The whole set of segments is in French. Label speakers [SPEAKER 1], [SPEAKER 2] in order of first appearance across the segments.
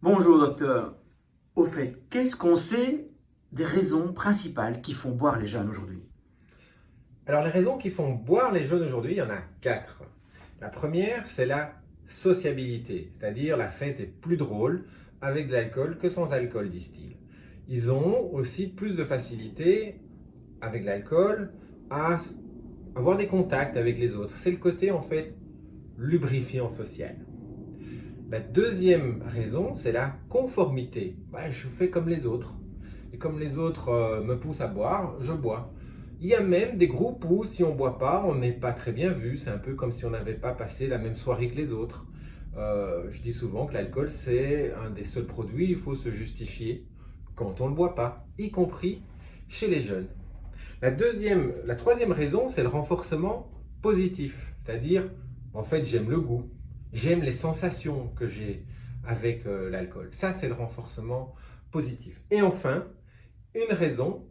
[SPEAKER 1] Bonjour docteur. Au fait, qu'est-ce qu'on sait des raisons principales qui font boire les jeunes aujourd'hui?
[SPEAKER 2] Alors les raisons qui font boire les jeunes aujourd'hui, il y en a quatre. La première, c'est la sociabilité, c'est-à-dire la fête est plus drôle avec de l'alcool que sans alcool, disent-ils. Ils ont aussi plus de facilité avec l'alcool à avoir des contacts avec les autres. C'est le côté en fait lubrifiant social. La deuxième raison, c'est la conformité. Je fais comme les autres. Et comme les autres me poussent à boire, je bois. Il y a même des groupes où si on ne boit pas, on n'est pas très bien vu. C'est un peu comme si on n'avait pas passé la même soirée que les autres. Je dis souvent que l'alcool, c'est un des seuls produits, il faut se justifier quand on ne le boit pas, y compris chez les jeunes. La troisième raison, c'est le renforcement positif. C'est-à-dire, en fait, j'aime le goût, j'aime les sensations que j'ai avec l'alcool. Ça, c'est le renforcement positif. Et enfin, une raison,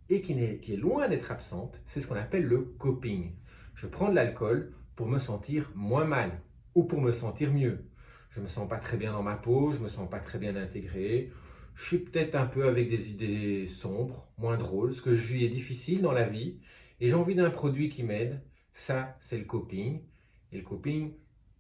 [SPEAKER 2] et qui est loin d'être absente, c'est ce qu'on appelle le coping. Je prends de l'alcool pour me sentir moins mal ou pour me sentir mieux. Je ne me sens pas très bien dans ma peau, je ne me sens pas très bien intégré, je suis peut-être un peu avec des idées sombres, moins drôles, ce que je vis est difficile dans la vie et j'ai envie d'un produit qui m'aide. Ça, c'est le coping. Et le coping,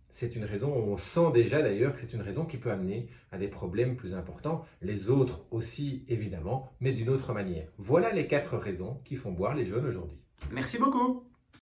[SPEAKER 2] c'est une raison, on sent déjà d'ailleurs que c'est une raison qui peut amener à des problèmes plus importants, les autres aussi évidemment, mais d'une autre manière. Voilà les quatre raisons qui font boire les jeunes aujourd'hui.
[SPEAKER 1] Merci beaucoup.